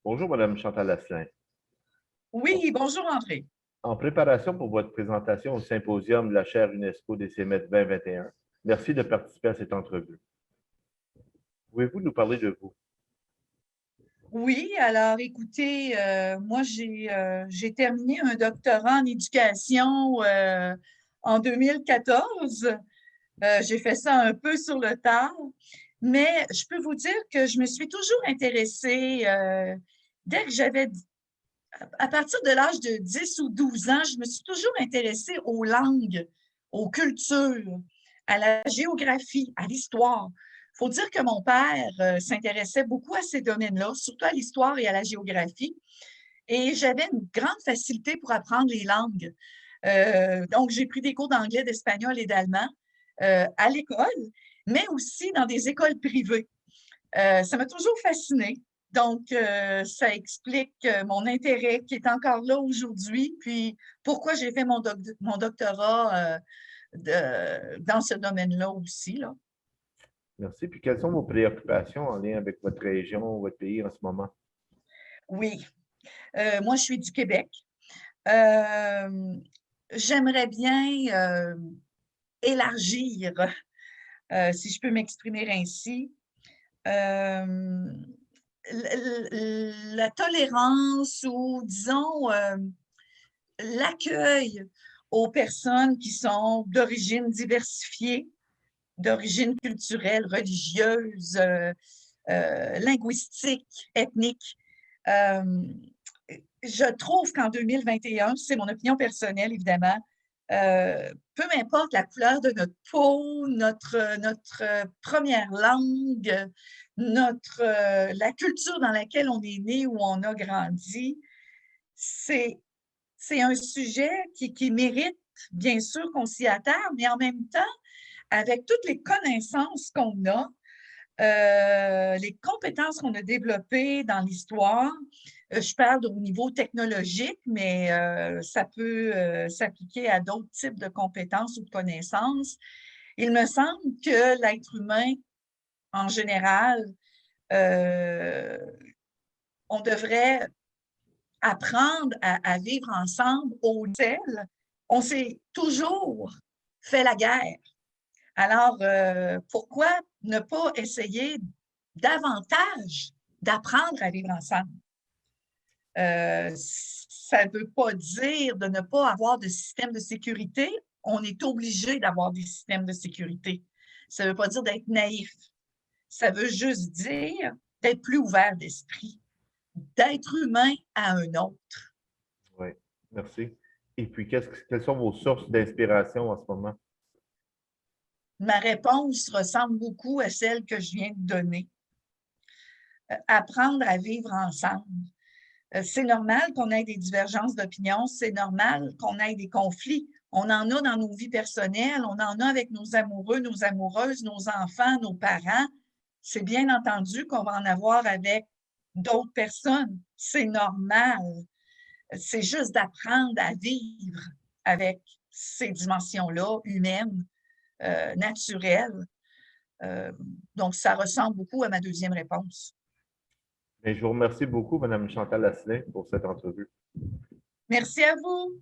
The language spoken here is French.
Bonjour, Madame Chantal Asselin. En Oui, bonjour André. en préparation pour votre présentation au symposium de la chaire UNESCO des CEMET 2021, merci de participer à cette entrevue. Pouvez-vous nous parler de vous? Oui, alors écoutez, moi j'ai terminé un doctorat en éducation en 2014. J'ai fait ça un peu sur le tard, mais je peux vous dire que je me suis toujours intéressée dès que à partir de l'âge de 10 ou 12 ans, je me suis toujours intéressée aux langues, aux cultures, à la géographie, à l'histoire. Il faut dire que mon père s'intéressait beaucoup à ces domaines-là, surtout à l'histoire et à la géographie. Et j'avais une grande facilité pour apprendre les langues. Donc, j'ai pris des cours d'anglais, d'espagnol et d'allemand à l'école, mais aussi dans des écoles privées. Ça m'a toujours fascinée. Donc, ça explique mon intérêt qui est encore là aujourd'hui, puis pourquoi j'ai fait mon doctorat dans ce domaine-là aussi, là. Merci. Puis quelles sont vos préoccupations en lien avec votre région, votre pays en ce moment? Oui, moi, je suis du Québec. Euh, J'aimerais bien élargir, si je peux m'exprimer ainsi, euh, la tolérance ou, disons, l'accueil aux personnes qui sont d'origine diversifiée, d'origine culturelle, religieuse, linguistique, ethnique. Euh, je trouve qu'en 2021, c'est mon opinion personnelle, évidemment, peu importe la couleur de notre peau, notre première langue, la culture dans laquelle on est né ou on a grandi, c'est c'est un sujet qui mérite, bien sûr, qu'on s'y attarde, mais en même temps, avec toutes les connaissances qu'on a, les compétences qu'on a développées dans l'histoire, je parle au niveau technologique, mais ça peut s'appliquer à d'autres types de compétences ou de connaissances. Il me semble que l'être humain, en général, euh, on devrait apprendre à vivre ensemble au tel. On s'est toujours fait la guerre. Alors, pourquoi ne pas essayer davantage d'apprendre à vivre ensemble? Ça ne veut pas dire de ne pas avoir de système de sécurité. On est obligé d'avoir des systèmes de sécurité. Ça ne veut pas dire d'être naïf. Ça veut juste dire d'être plus ouvert d'esprit, d'être humain à un autre. Oui, merci. Et puis, quelles sont vos sources d'inspiration en ce moment? Ma réponse ressemble beaucoup à celle que je viens de donner. Apprendre à vivre ensemble. C'est normal qu'on ait des divergences d'opinion, c'est normal qu'on ait des conflits. On en a dans nos vies personnelles, on en a avec nos amoureux, nos amoureuses, nos enfants, nos parents. C'est bien entendu qu'on va en avoir avec d'autres personnes. C'est normal. C'est juste d'apprendre à vivre avec ces dimensions-là, humaines, naturelles. Euh, donc, ça ressemble beaucoup à ma deuxième réponse. Et je vous remercie beaucoup, Madame Chantal Asselin, pour cette entrevue. Merci à vous.